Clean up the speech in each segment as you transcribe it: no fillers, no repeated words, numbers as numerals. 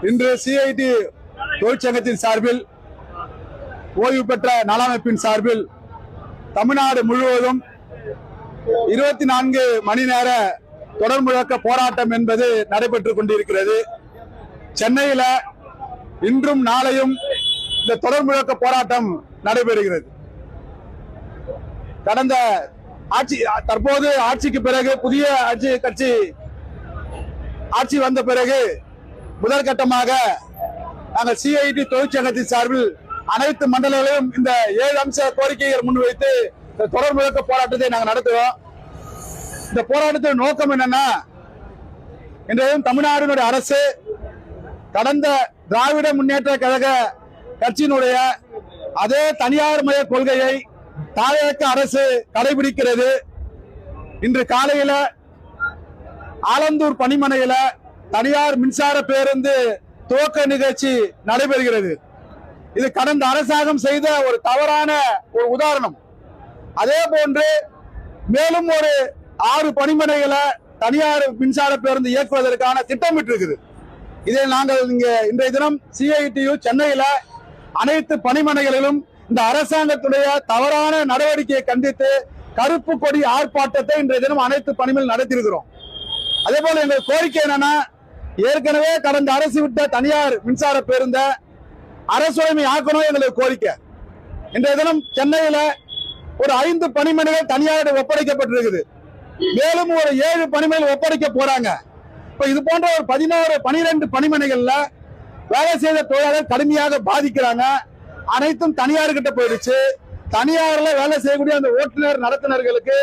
இன்று சிஐடி தொழிற்சங்கத்தின் சார்பில் ஓய்வு பெற்ற நல சார்பில் தமிழ்நாடு முழுவதும் 24 மணி நேர தொடர் முழக்க போராட்டம் என்பது நடைபெற்றுக் கொண்டிருக்கிறது. சென்னையில இன்றும் நாளையும் இந்த தொடர் முழக்க போராட்டம் நடைபெறுகிறது. கடந்த தற்போது ஆட்சிக்கு பிறகு புதிய கட்சி ஆட்சி வந்த பிறகு முதல் கட்டமாக நாங்கள் சிஐடி தொழிற்சங்கத்தின் சார்பில் அனைத்து மண்டலங்களிலும் இந்த 7 அம்ச கோரிக்கைகள் முன்வைத்து தொடர் முழக்க போராட்டத்தை நாங்கள் நடத்துவோம். இந்த போராட்டத்தின் நோக்கம் என்னன்னா, இன்றையும் தமிழ்நாடு அரசு கடந்த திராவிட முன்னேற்ற கழக கட்சியினுடைய அதே தனியார் மய கொள்கையை தாயக அரசு கடைபிடிக்கிறது. இன்று காலையில ஆலந்தூர் பணிமனையில தனியார் மின்சார பேருந்து துவக்க நிகழ்ச்சி நடைபெறுகிறது. இது கடந்த அரசாங்கம் செய்த ஒரு தவறான ஒரு உதாரணம். அதே போன்று மேலும் ஒரு 6 பணிமனைகளை தனியார் மின்சார பேருந்து இயக்குவதற்கான திட்டமிட்டிருக்குது. இதை நாங்கள் இன்றைய தினம் சிஐடியு சென்னையில அனைத்து பணிமனைகளிலும் இந்த அரசாங்கத்துடைய தவறான நடவடிக்கையை கண்டித்து கருப்பு கொடி ஆர்ப்பாட்டத்தை இன்றைய தினம் அனைத்து பணிமனையில் நடத்தியிருக்கிறோம். அதே போல எங்கள் கோரிக்கை என்னன்னா, ஏற்கனவே கடந்த அரசு விட்ட தனியார் மின்சார பேருந்த அரசுடைமை ஆக்கணும் எங்களுக்கு கோரிக்கை. இன்றைய தினம் சென்னையில ஒரு 5 பணிமனைகள் தனியாரிடம் ஒப்படைக்கப்பட்டிருக்குது. மேலும் ஒரு 7 பணிமனைகள் ஒப்படைக்க போறாங்க. இப்ப இது போன்ற ஒரு 12 பணிமனைகள்ல வேலை செய்த தொழிலாளர் கடுமையாக பாதிக்கிறாங்க. அனைத்தும் தனியார் கிட்ட போயிடுச்சு. தனியார்ல வேலை செய்யக்கூடிய அந்த ஓட்டுநர் நடத்துனர்களுக்கு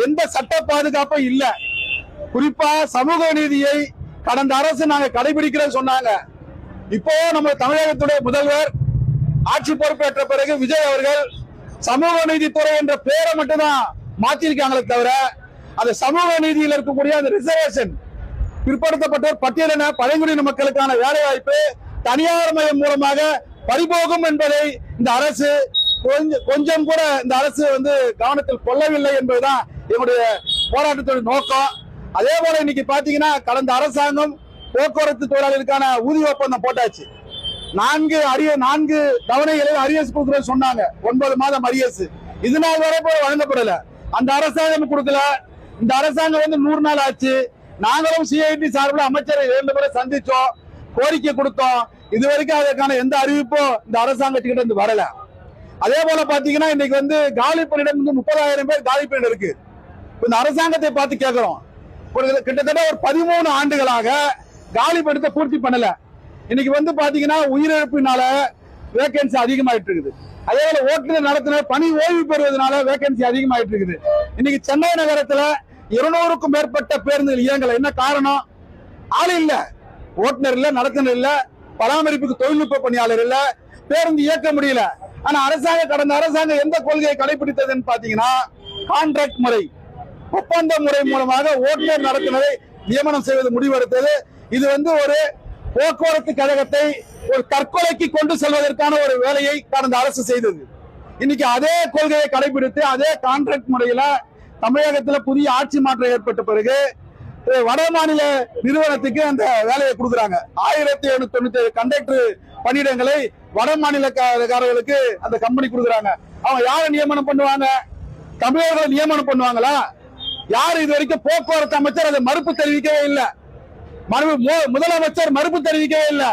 எந்த சட்ட பாதுகாப்பும் இல்ல. குறிப்பா சமூக நீதியை கடந்த அரசு நாங்க கடைபிடிக்கிறோம் சொன்னாங்க. இப்போ நம்ம தமிழகத்துடைய முதல்வர் ஆட்சி பொறுப்பேற்ற பிறகு விஜய் அவர்கள் சமூக நீதித்துறை என்ற பெயரை மட்டும்தான் மாத்திருக்காங்களே தவிர அந்த சமூக நீதியில் இருக்கக்கூடிய அந்த ரிசர்வேஷன் பிற்படுத்தப்பட்டோர் பட்டியலின பழங்குடியின மக்களுக்கான வேலை வாய்ப்பு தனியார் மயம் மூலமாக பறிபோகும் என்பதை இந்த அரசு கொஞ்சம் கூட இந்த அரசு கவனத்தில் கொள்ளவில்லை என்பதுதான் எங்களுடைய போராட்டத்தோட நோக்கம். அதே போல இன்னைக்கு பாத்தீங்கன்னா கடந்த அரசாங்கம் போக்குவரத்து தொழிலாளர்களுக்கான ஊதிய ஒப்பந்தம் போட்டாச்சு. 4 தவணைகளில் அரியஸ் கொடுக்குறது சொன்னாங்க. 9 மாதம் அரியஸ் இது நாள் வரை போய் வழங்கப்படல. அந்த அரசாங்கம் கொடுக்கல. இந்த அரசாங்கம் 100 நாள் ஆச்சு. நாங்களும் சிஐடி சார்பில் அமைச்சரை 2 முறை சந்திச்சோம், கோரிக்கை கொடுத்தோம். இதுவரைக்கும் அதற்கான எந்த அறிவிப்பும் இந்த அரசாங்கத்துக்கிட்ட இருந்து வரல. அதே போல பாத்தீங்கன்னா இன்னைக்கு காலி பணியிடம் 30,000 பேர் காலி பணியிடம் இருக்கு. இந்த அரசாங்கத்தை பார்த்து கேட்கிறோம், கிட்டத்தட்ட ஒரு 13 ஆண்டுகளாக காலி பணியிடத்தை பூர்த்தி பண்ணல. இன்னைக்கு பாத்தீங்கன்னா உயிரிழப்பினால வேகன்சி அதிகமாயிட்டு இருக்குது. அதே போல ஓட்டுநர் நடத்துனர் பணி ஓய்வு பெறுவதனால வேகன்சி அதிகமாயிட்டு இருக்குது. இன்னைக்கு சென்னை நகரத்துல 200க்கும் மேற்பட்ட பேருந்துகள் இயங்கல. என்ன காரணம்? ஆள் இல்ல, ஓட்டுநர் இல்ல, நடத்துனர் இல்ல, பராமரிப்புக்கு தொழில்நுட்ப பணியாளர் இல்ல, பேருந்து இயக்க முடியல. ஆனா கடந்த அரசாங்கம் எந்த கொள்கையை கடைபிடித்ததுன்னு பாத்தீங்கன்னா கான்ட்ராக்ட் முறை, ஒப்பந்த முறை மூலமாக ஓட்டுநர் நடத்துனரை நியமனம் செய்வது முடிவெடுத்தது. இது ஒரு போக்குவரத்து கழகத்தை ஒரு தற்கொலைக்கு கொண்டு செல்வதற்கான ஒரு வேலையை கடந்த அரசு செய்தது. இன்னைக்கு அதே கொள்கையை கடைபிடித்து அதே கான்ட்ராக்ட் முறையில தமிழகத்தில் புதிய ஆட்சி மாற்றம் ஏற்பட்ட பிறகு வட மாநில நிறுவனத்துக்கு அந்த வேலையை கொடுக்குறாங்க. 1797 கண்டக்டர் பணியிடங்களை வட மாநிலக்காரர்களுக்கு அந்த கம்பெனி கொடுக்குறாங்க. அவங்க யாரை நியமனம் பண்ணுவாங்க? தமிழர்களை நியமனம் பண்ணுவாங்களா? யாரு இது வரைக்கும் போக்குவரத்து அமைச்சர் அதை மறுப்பு தெரிவிக்கவே இல்லை. முதலமைச்சர் மறுப்பு தெரிவிக்கவே இல்லை.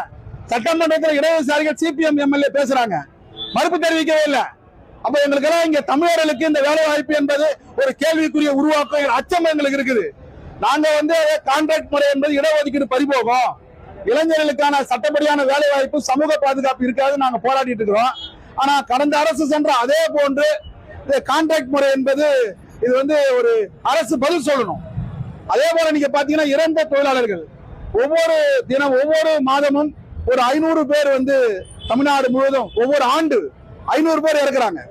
சட்டமன்றத்தில் இடதுசாரிகள் சிபிஎம் எம்எல்ஏ பேசுறாங்க, மறுப்பு தெரிவிக்கவே இல்லை. அப்ப எங்களுக்கு எல்லாம் இங்க தமிழர்களுக்கு இந்த வேலை வாய்ப்பு என்பது ஒரு கேள்விக்குரிய உருவாக்கம், அச்சம் எங்களுக்கு இருக்குது. நாங்க கான்ட்ராக்ட் முறை என்பது இடஒதுக்கீடு பறிபோகும், இளைஞர்களுக்கான சட்டப்படியான வேலை வாய்ப்பு சமூக பாதுகாப்பு இருக்காது நாங்க போராடிட்டு இருக்கிறோம். ஆனா கடந்த அரசு சென்ற அதே போன்று கான்ட்ராக்ட் முறை என்பது இது ஒரு அரசு பதில் சொல்லணும். அதே போல நீங்க பாத்தீங்கன்னா இறந்த தொழிலாளர்கள் ஒவ்வொரு மாதமும் ஒரு 500 பேர் தமிழ்நாடு முழுவதும் ஒவ்வொரு ஆண்டு 500 பேர் இறக்குறாங்க.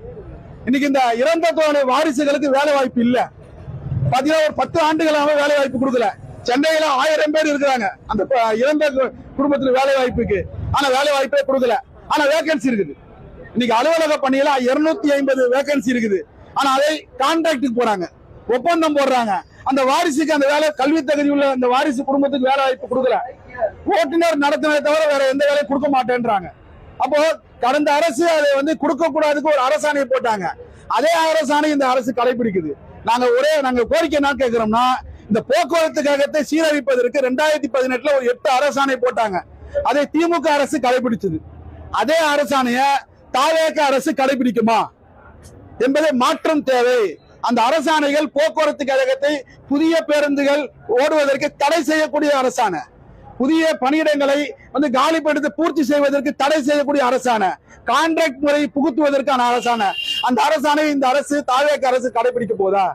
இன்னைக்கு இந்த இறந்த தொழிலாளர் வாரிசுகளுக்கு வேலை வாய்ப்பு இல்ல. பாத்தீங்கன்னா ஒரு 10 ஆண்டுகளாக வேலை வாய்ப்பு கொடுக்கல. சென்னையில 1000 பேர் இருக்கிறாங்க அந்த இறந்த குடும்பத்தில் வேலை வாய்ப்புக்கு, ஆனா வேலை வாய்ப்பே கொடுக்கல. ஆனா வேகன்சி இருக்குது. இன்னைக்கு அலுவலக பணியில 250 வேகன்சி இருக்குது. ஆனா அதை கான்ட்ராக்டுக்கு போறாங்க, ஒப்பந்தம் போடுறாங்க. அந்த வாரிசுக்கு அந்த வேலை கல்வி தகுதி உள்ள அந்த வாரிசு குடும்பத்துக்கு வேலை வாய்ப்பு கொடுக்கல. ஓட்டுநர் நடத்தினதை தவிர வேற எந்த வேலையும் கொடுக்க மாட்டேன்றாங்க. அப்போ கடந்த அரசு அதை வந்து கொடுக்க கூடாதுக்கு ஒரு அரசாணையை போட்டாங்க. அதே அரசாணை இந்த அரசு கடைபிடிக்குது. நாங்க கோரிக்கை என்ன கேட்கிறோம்னா, இந்த போக்குவரத்து கழகத்தை சீரழிப்பதற்கு 2018 ஒரு 8 அரசாணை போட்டாங்க. அதை திமுக அரசு கடைபிடிச்சது. அதே அரசாணைய தாவேக அரசு கடைபிடிக்குமா என்பதை மாற்றம் தேவை. அந்த அரசாணைகள் போக்குவரத்து கழகத்தை புதிய பேருந்துகள் ஓடுவதற்கு தடை செய்யக்கூடிய அரசாணை, புதிய பணியிடங்களை வந்து காலிப்படுத்தி பூர்த்தி செய்வதற்கு தடை செய்யக்கூடிய அரசாணை, கான்ட்ராக்ட் முறை புகுத்துவதற்கான அரசாணை. அந்த அரசாணை இந்த அரசு தாவேக அரசு கடைபிடிக்க போதா?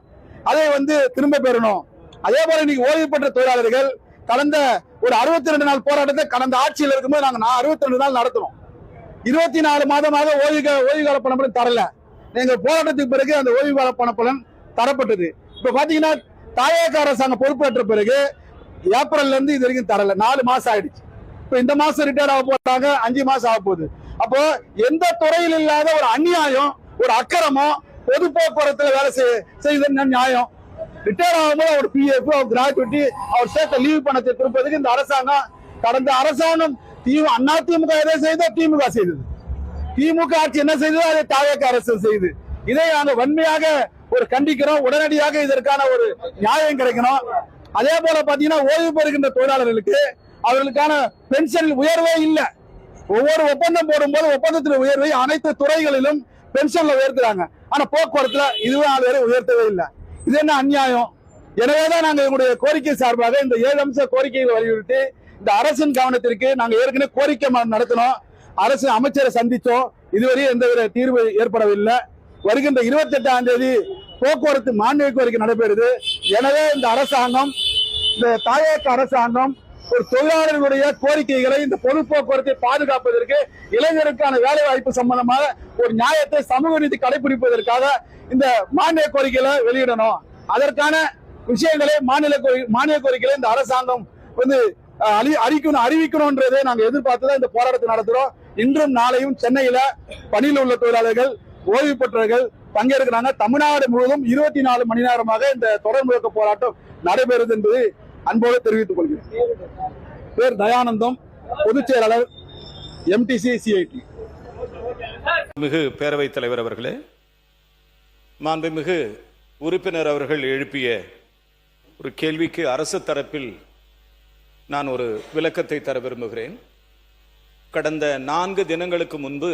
அதை வந்து திரும்ப பெறணும். அதே போல இன்னைக்கு ஓய்வு பெற்ற தொழிலாளர்கள் கடந்த ஒரு 62 நாள் போராட்டத்தை கடந்த ஆட்சியில் இருக்கும்போது நாங்க 62 நாள் நடத்துறோம். 24 மாதமாக ஓய்வு கால பணப்பலன் தரல. எங்க போராட்டத்துக்கு பிறகு அந்த ஓய்வு கால பணப்பலன் தரப்பட்டது. இப்ப பாத்தீங்கன்னா தாவேக அரசாங்கம் பொறுப்பேற்ற பிறகு ஏப்ரல்ல இருந்து இது வரைக்கும் தரல. 4 மாசம் ஆயிடுச்சு. இப்ப இந்த மாசம் ரிட்டையர் ஆக போறாங்க, 5 மாசம் ஆக போகுது. அப்போ எந்த துறையில் இல்லாத ஒரு அநியாயம், ஒரு அக்கிரமம் பொது போக்குவரத்துல வேலை செய்யுது நியாயம். ரிட்டையர் ஆகும்போது அவர் பிஎஃப், அவர் கிராஜுவிட்டி, அவர் சேர்த்த லீவ் பணத்தை கொடுப்பதற்கு இந்த அரசாங்கம், கடந்த அரசாங்கம் அதிமுக எதை செய்தோ திமுக செய்தது. திமுக ஆட்சி என்ன செய்ததோ அதை தாவேக அரசு செய்து. இதை நாங்கள் வன்மையாக ஒரு கண்டிக்கிறோம். உடனடியாக இதற்கான ஒரு நியாயம் கிடைக்கணும். அதே போல பாத்தீங்கன்னா ஓய்வு பெறுகின்ற தொழிலாளர்களுக்கு அவர்களுக்கான பென்ஷனில் உயர்வே இல்லை. ஒவ்வொரு ஒப்பந்தம் போடும்போது ஒப்பந்தத்தில் உயர்வை அனைத்து துறைகளிலும் பென்ஷன்ல உயர்த்துறாங்க. ஆனா போக்குவரத்துல இதுவே அதுவரை உயர்த்தவே இல்லை. இது என்ன அநியாயம்? எனவேதான் நாங்கள் எங்களுடைய கோரிக்கை சார்பாக இந்த 7 அம்ச கோரிக்கைகளை வலியுறுத்தி இந்த அரசின் கவனத்திற்கு நாங்கள் ஏற்கனவே கோரிக்கை நடத்தினோம். அரசு அமைச்சரை சந்திச்சோம். இதுவரை எந்தவித தீர்வு ஏற்படவில்லை. வருகின்ற 28ஆம் தேதி போக்குவரத்து மானிய கோரிக்கை நடைபெறுது. எனவே இந்த அரசாங்கம், இந்த தாவேக அரசாங்கம் ஒரு தொழிலாளர்களுடைய கோரிக்கைகளை, இந்த பொது போக்குவரத்தை பாதுகாப்பதற்கு, இளைஞருக்கான வேலை வாய்ப்பு சம்பந்தமாக ஒரு நியாயத்தை சமூக நீதி கடைபிடிப்பதற்காக இந்த மானிய கோரிக்கைகளை வெளியிடணும். அதற்கான விஷயங்களை மானிய கோரிக்கைகளை இந்த அரசாங்கம் வந்து அறிவிக்கணும்ன்றதை நாங்கள் எதிர்பார்த்துதான் இந்த போராட்டத்தை நடத்துறோம். இன்றும் நாளையும் சென்னையில பணியில் உள்ள தொழிலாளர்கள், ஓய்வு பெற்றவர்கள் பங்கேற்கிறாங்க. தமிழ்நாடு முழுவதும் 24 மணி நேரமாக இந்த தொடர் முழக்க போராட்டம் நடைபெறுது என்பதை அன்போடு தெரிவித்துக் கொள்கிறேன். பேர் தயானந்தம், பொதுச் செயலாளர் MTC CIT. மிகு பேரவைத் தலைவர் அவர்களே, மாண்புமிகு உறுப்பினர் அவர்கள் எழுப்பிய ஒரு கேள்விக்கு அரசு தரப்பில் நான் ஒரு விளக்கத்தை தர விரும்புகிறேன். கடந்த 4 தினங்களுக்கு முன்பு,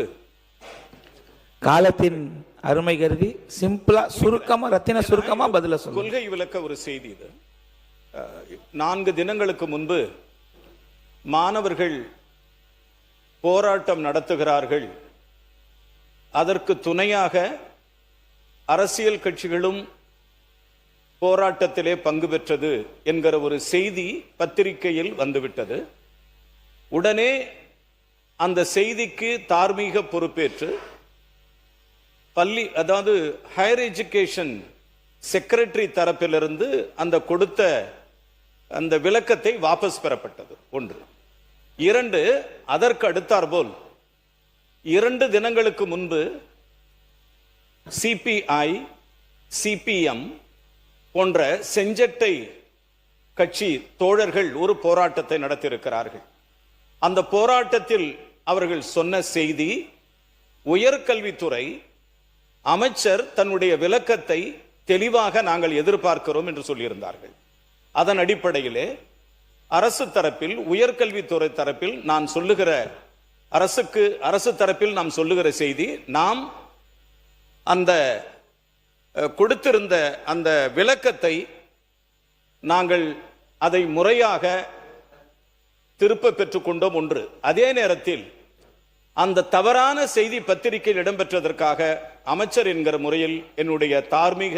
காலத்தின் அருமை கருதி சிம்பிளா சுருக்கமா ரத்தின சுருக்கமா பதில சொல்லுங்க. கொள்கை விளக்க ஒரு செய்தி இது. 4 தினங்களுக்கு முன்பு மாணவர்கள் போராட்டம் நடத்துகிறார்கள், அதற்கு துணையாக அரசியல் கட்சிகளும் போராட்டத்திலே பங்கு பெற்றது என்கிற ஒரு செய்தி பத்திரிகையில் வந்துவிட்டது. உடனே அந்த செய்திக்கு தார்மீக பொறுப்பேற்று அதாவது ஹையர் எஜுகேஷன் செக்ரட்டரி தரப்பிலிருந்து அந்த கொடுத்த அந்த விளக்கத்தை வாபஸ் பெறப்பட்டது. 1. 2, அதற்கு அடுத்தாற்போல் 2 தினங்களுக்கு முன்பு CPI, CPM போன்ற செஞ்சட்டை கட்சி தோழர்கள் ஒரு போராட்டத்தை நடத்தியிருக்கிறார்கள். அந்த போராட்டத்தில் அவர்கள் சொன்ன செய்தி, உயர்கல்வித்துறை அமைச்சர் தன்னுடைய விளக்கத்தை தெளிவாக நாங்கள் எதிர்பார்க்கிறோம் என்று சொல்லியிருந்தார்கள். அதன் அடிப்படையிலே அரசு தரப்பில், உயர்கல்வித்துறை தரப்பில் நான் சொல்லுகிற அரசு தரப்பில் நாம் சொல்லுகிற செய்தி, நாம் அந்த கொடுத்திருந்த அந்த விளக்கத்தை நாங்கள் அதை முறையாக திருப்ப பெற்றுக்கொண்டோம். 1. அதே நேரத்தில் அந்த தவறான செய்தி பத்திரிகையில் இடம்பெற்றதற்காக அமைச்சர் என்கிற முறையில் என்னுடைய தார்மீக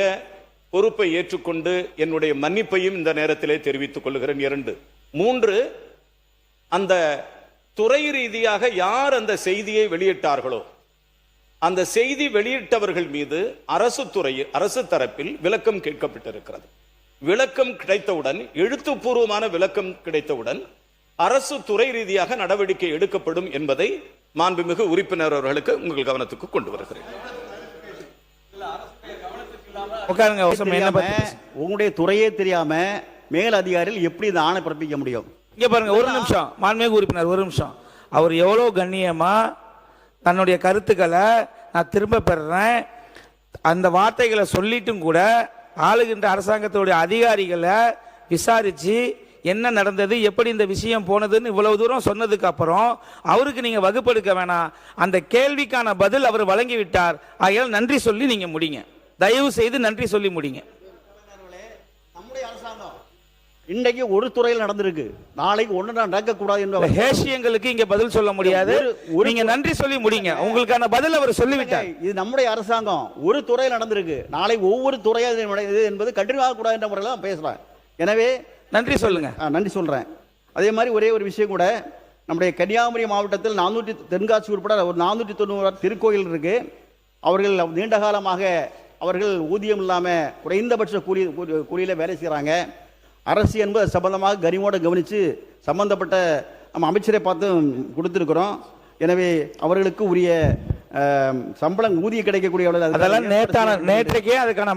பொறுப்பை ஏற்றுக்கொண்டு என்னுடைய மன்னிப்பையும் இந்த நேரத்திலே தெரிவித்துக் கொள்கிறேன். 2. 3, அந்த துறை ரீதியாக யார் அந்த செய்தியை வெளியிட்டார்களோ அந்த செய்தி வெளியிட்டவர்கள் மீது அரசு தரப்பில் விளக்கம் கேட்கப்பட்டிருக்கிறது. விளக்கம் கிடைத்தவுடன், எழுத்துப்பூர்வமான விளக்கம் கிடைத்தவுடன் அரசு துறை ரீதியாக நடவடிக்கை எடுக்கப்படும் என்பதை மாண்புமிகு உறுப்பினர் அவர்களுக்கு உங்கள் கவனத்துக்கு கொண்டு வருகிறேன். உட்காருங்க அவசரம் என்ன தெரியாம, பத்தி உங்களுடைய துறையே தெரியாம மேல் அதிகாரிகள் எப்படி இந்த ஆணை பிறப்பிக்க முடியும்? இங்க பாருங்க ஒரு நிமிஷம் மாண்புமிகு உறுப்பினர் ஒரு நிமிஷம். அவர் எவ்வளவு கண்ணியமா தன்னுடைய கருத்துக்களை நான் திரும்ப பெறுறேன் அந்த வார்த்தைகளை சொல்லிட்டும் கூட ஆளுகின்ற அரசாங்கத்துடைய அதிகாரிகளை விசாரிச்சு என்ன நடந்தது எப்படி இந்த விஷயம் போனதுன்னு இவ்வளவு தூரம் சொன்னதுக்கு அப்புறம் அவருக்கு நீங்க வகுப்பெடுக்க வேணாம். அந்த கேள்விக்கான பதில் அவர் வழங்கிவிட்டார். ஆகையால் நன்றி சொல்லி நீங்க முடிங்க. தயவு செய்து நன்றி சொல்லி முடிங்க. நம்முடைய அரசாங்கம் இன்றைக்கு ஒரு துறையில் நடந்திருக்கு, நாளைக்கு ஒன்று நடக்கக்கூடாது என்று ஹேஷியங்களுக்கு இங்க பதில் சொல்ல முடியாது. நீங்க நன்றி சொல்லி முடிங்க. உங்களுக்கான பதில் அவர் சொல்லிவிட்டார். இது நம்முடைய அரசாங்கம் ஒரு துறையில் நடந்திருக்கு, நாளை ஒவ்வொரு துறையாக இது என்பது கண்டினியூ ஆகக்கூடாது என்ற முறையில் தான் பேசுறேன். எனவே நன்றி சொல்லுங்க. நன்றி சொல்றேன். அதே மாதிரி ஒரே ஒரு விஷயம் கூட, நம்முடைய கன்னியாகுமரி மாவட்டத்தில் 400 தென்காசி உட்பட ஒரு 490 திருக்கோயில் இருக்கு. அவர்கள் நீண்ட காலமாக அவர்கள் ஊதியம் இல்லாமல் குறைந்தபட்ச கூலியில வேலை செய்கிறாங்க. அரசு என்பது சம்பந்தமாக கனிவோடு கவனித்து சம்பந்தப்பட்ட நம்ம அமைச்சரை பார்த்து கொடுத்துருக்கிறோம். எனவே அவர்களுக்கு உரிய சம்பளம் ஊதியம் கிடைக்கக்கூடிய அதெல்லாம் நேற்றைக்கே அதுக்கான